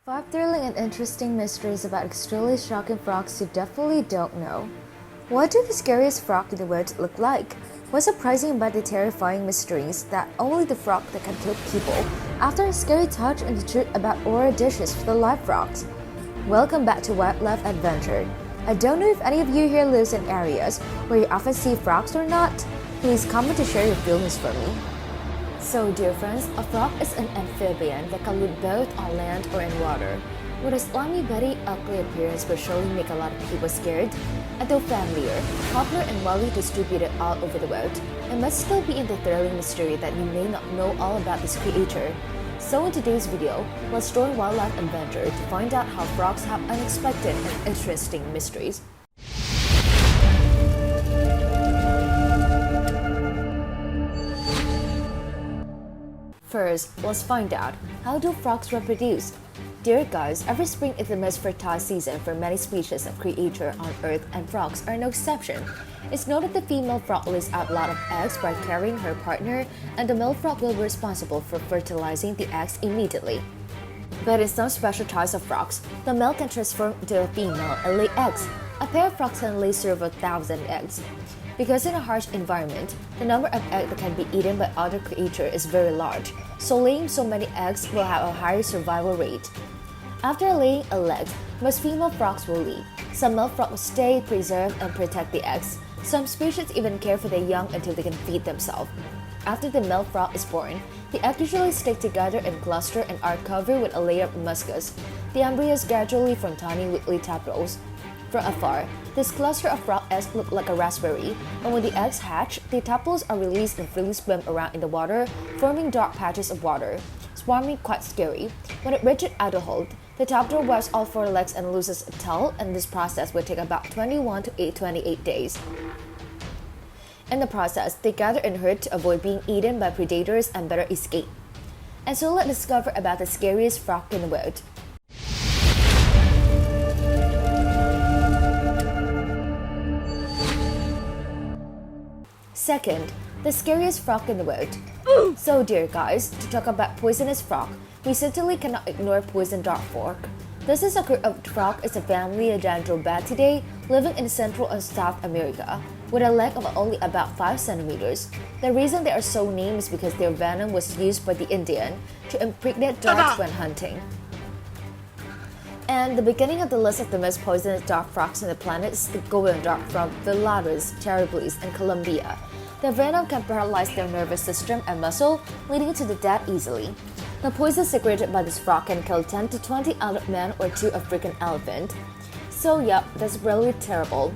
5 thrilling and interesting mysteries about extremely shocking frogs you definitely don't know. What do the scariest frog in the world look like? What's surprising about the terrifying mysteries that only the frog that can kill people? After a scary touch and the truth about oral dishes for the live frogs. Welcome back to Wildlife Adventure. I don't know if any of you here lives in areas where you often see frogs or not. Please comment to share your feelings for me. So dear friends, a frog is an amphibian that can live both on land or in water. With a slimy, very ugly appearance will surely make a lot of people scared. And though familiar, popular and widely distributed all over the world, it must still be in the thrilling mystery that you may not know all about this creature. So in today's video, let's join Wildlife Adventure to find out how frogs have unexpected and interesting mysteries. First, let's find out, how do frogs reproduce? Dear guys, every spring is the most fertile season for many species of creature on Earth, and frogs are no exception. It's noted the female frog lays out a lot of eggs by carrying her partner, and the male frog will be responsible for fertilizing the eggs immediately. But in some special types of frogs, the male can transform into a female and lay eggs. A pair of frogs can lay several thousand eggs. Because in a harsh environment, the number of eggs that can be eaten by other creatures is very large, so laying so many eggs will have a higher survival rate. After laying an egg, most female frogs will leave. Some male frogs will stay, preserve, and protect the eggs. Some species even care for their young until they can feed themselves. After the male frog is born, the eggs usually stick together in cluster and are covered with a layer of muscus. The embryos gradually form tiny wiggly tadpoles. From afar, this cluster of frog eggs look like a raspberry, and when the eggs hatch, the tadpoles are released and freely swim around in the water, forming dark patches of water, swarming quite scary. When it reaches adulthood, the tadpole wears all 4 legs and loses a tail, and this process will take about 21 to 28 days. In the process, they gather in herds to avoid being eaten by predators and better escape. And so let's discover about the scariest frog in the world. Second, the scariest frog in the world. So dear guys, to talk about poisonous frog, we certainly cannot ignore poison dart frog. This is a group of frog is a family of Dendrobatidae living in Central and South America, with a leg of only about 5 centimeters. The reason they are so named is because their venom was used by the Indian to impregnate dogs when hunting. And the beginning of the list of the most poisonous dart frogs on the planet is the golden dart frog Villaris terribilis in Colombia. The venom can paralyze their nervous system and muscle, leading to the death easily. The poison secreted by this frog can kill 10 to 20 adult men or 2 African elephant. So yep, that's really terrible.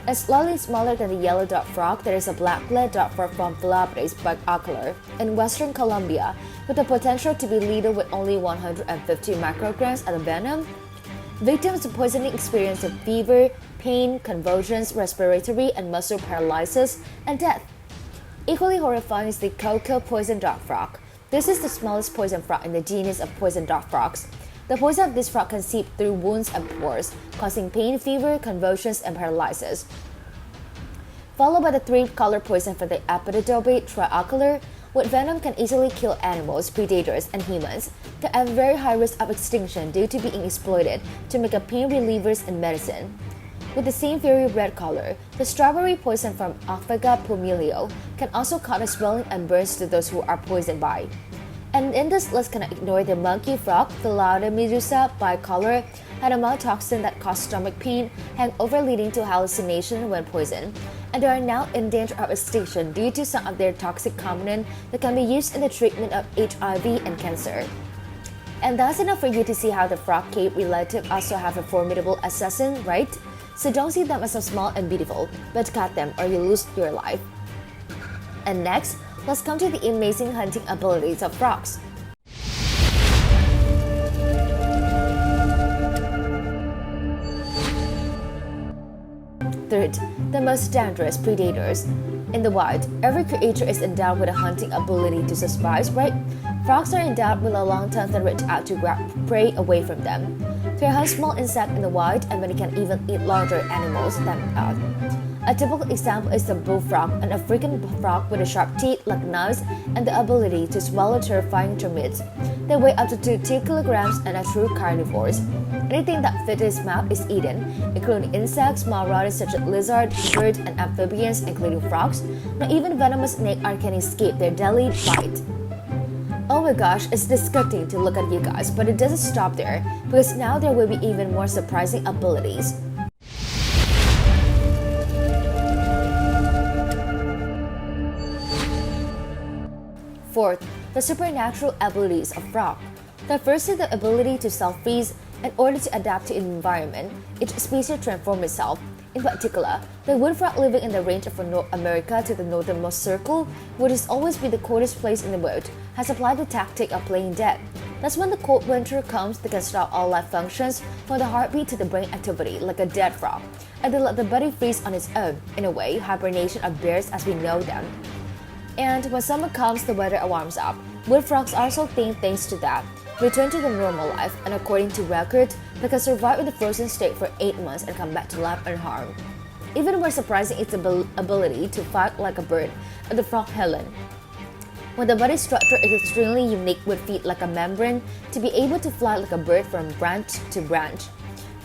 It's slightly smaller than the yellow dart frog, there is a black-legged dart frog from Villaris bicolor in western Colombia, with the potential to be lethal with only 150 micrograms of the venom. Victims of poisoning experience fever, pain, convulsions, respiratory and muscle paralysis, and death. Equally horrifying is the cocoa poison dart frog. This is the smallest poison frog in the genus of poison dart frogs. The poison of this frog can seep through wounds and pores, causing pain, fever, convulsions, and paralysis. Followed by the 3-color poison for the Epidobe tricolor, with venom can easily kill animals, predators, and humans, that have very high risk of extinction due to being exploited to make up pain relievers and medicine. With the same very red color, the strawberry poison from Ophaga pumilio can also cause swelling and burns to those who are poisoned by. And in this list cannot ignore the monkey frog, Philauda medusa bicolor, had a mild toxin that caused stomach pain, hangover leading to hallucination when poisoned, and they are now in danger of extinction due to some of their toxic component that can be used in the treatment of HIV and cancer. And that's enough for you to see how the frog cave relative also have a formidable assassin, right? So don't see them as so small and beautiful, but cut them or you lose your life. And next, let's come to the amazing hunting abilities of frogs. Third, the most dangerous predators. In the wild, every creature is endowed with a hunting ability to survive, right? Frogs are endowed with a long tongue that reach out to grab prey away from them. They hunt small insects in the wild, and many can even eat larger animals than that. A typical example is the bullfrog, an African frog with sharp teeth like knives and the ability to swallow terrifying termites. They weigh up to 2 kilograms and are true carnivores. Anything that fits his mouth is eaten, including insects, small rodents such as lizards, birds, and amphibians, including frogs. Not even venomous snakes can escape their deadly bite. Oh my gosh, it's disgusting to look at you guys, but it doesn't stop there, because now there will be even more surprising abilities. Fourth, the supernatural abilities of frog. The first is the ability to self-freeze in order to adapt to an environment. Each species transforms itself. In particular, the wood frog living in the range from North America to the northernmost circle, which has always been the coldest place in the world, has applied the tactic of playing dead. Thus, when the cold winter comes, they can stop all life functions from the heartbeat to the brain activity like a dead frog, and they let the body freeze on its own, in a way, hibernation of bears as we know them. And when summer comes, the weather warms up. Wood frogs also think thanks to that, return to their normal life, and according to records, they can survive in the frozen state for 8 months and come back to life unharmed. Even more surprising is the ability to fly like a bird of the frog helen. When the body structure is extremely unique with feet like a membrane to be able to fly like a bird from branch to branch.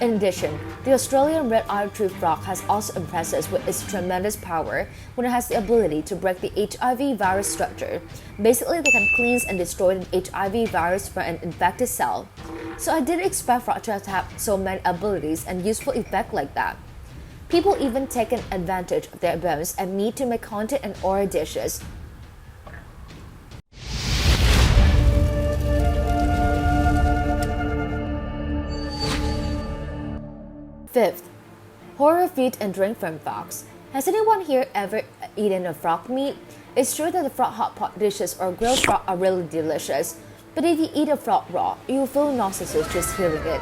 In addition, the Australian red-eyed tree frog has also impressed us with its tremendous power when it has the ability to break the HIV virus structure. Basically, they can cleanse and destroy the HIV virus from an infected cell. So I didn't expect frogs to have so many abilities and useful effects like that. People even take advantage of their bones and meat to make haunted and oral dishes. Fifth, horror feed and drink from frogs. Has anyone here ever eaten a frog meat? It's true that the frog hot pot dishes or grilled frog are really delicious, but if you eat a frog raw, you'll feel nauseous just hearing it.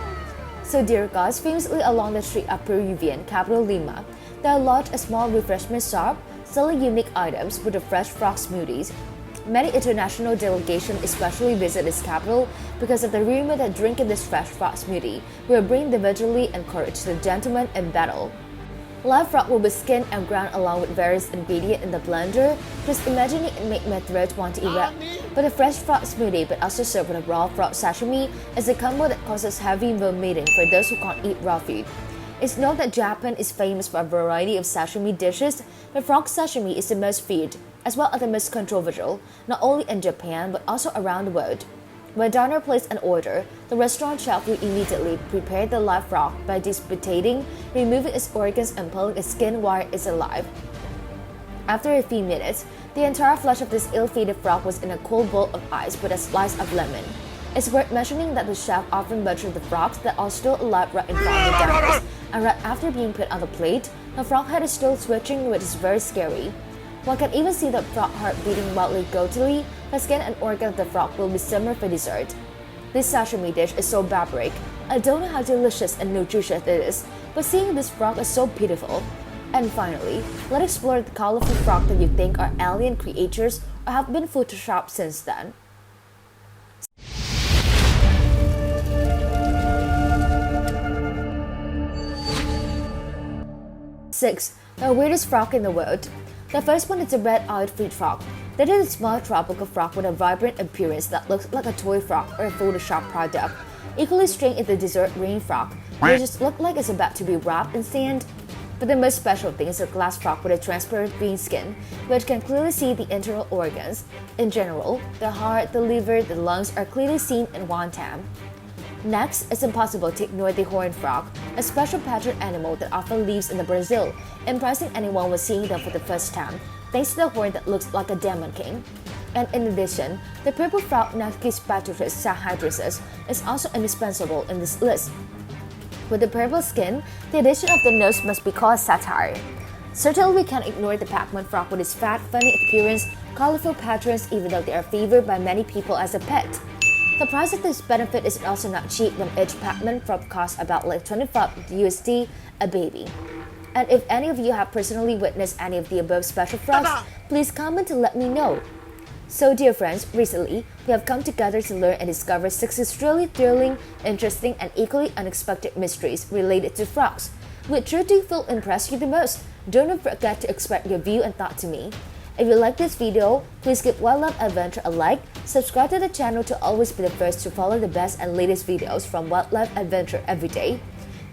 So dear gods, famously along the street of Peruvian capital Lima, there are large and small refreshment shops selling unique items with the fresh frog smoothies. Many international delegations especially visit this capital because of the rumor that drinking this fresh frog smoothie will bring the vigilance and courage to the gentleman in battle. Live frog will be skinned and ground along with various ingredients in the blender. Just imagining it make my throat want to erupt. But the fresh frog smoothie, but also served with a raw frog sashimi, is a combo that causes heavy vomiting for those who can't eat raw food. It's known that Japan is famous for a variety of sashimi dishes, but frog sashimi is the most feared, as well as the most controversial, not only in Japan but also around the world. When a diner placed an order, the restaurant chef will immediately prepare the live frog by decapitating, removing its organs and pulling its skin while it's alive. After a few minutes, the entire flesh of this ill-fated frog was in a cold bowl of ice with a slice of lemon. It's worth mentioning that the chef often butchered the frogs that are still alive right in front of the diners, and right after being put on the plate, the frog head is still twitching, which is very scary. One can even see the frog heart beating wildly guiltily. The skin and organ of the frog will be simmered for dessert. This sashimi dish is so barbaric. I don't know how delicious and nutritious it is, but seeing this frog is so beautiful. And finally, let's explore the colorful frog that you think are alien creatures or have been photoshopped since then. Six, the weirdest frog in the world. The first one is the red-eyed fruit frog. That is a small tropical frog with a vibrant appearance that looks like a toy frog or a Photoshop product. Equally strange is the desert rain frog, which just looks like it's about to be wrapped in sand. But the most special thing is the glass frog with a transparent green skin, which can clearly see the internal organs. In general, the heart, the liver, the lungs are clearly seen in one time. Next, it's impossible to ignore the horned frog, a special patterned animal that often lives in Brazil, impressing anyone with seeing them for the first time, thanks to the horn that looks like a demon king. And in addition, the purple frog Nachyspatris sahydrisus is also indispensable in this list. With the purple skin, the addition of the nose must be called satire. Certainly we can't ignore the Pac-Man frog with its fat, funny appearance, colorful patterns even though they are favored by many people as a pet. The price of this benefit is also not cheap when each Pac-Man frog costs about like 25 USD a baby. And if any of you have personally witnessed any of the above special frogs, please comment to let me know. So dear friends, recently we have come together to learn and discover 6 extremely thrilling, interesting, and equally unexpected mysteries related to frogs. Which do you feel impressed you the most? Don't forget to express your view and thought to me. If you like this video, please give Wildlife Adventure a like, subscribe to the channel to always be the first to follow the best and latest videos from Wildlife Adventure every day.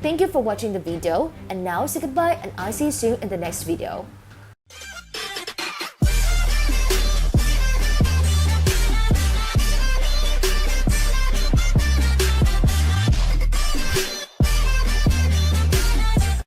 Thank you for watching the video, and now say goodbye and I'll see you soon in the next video.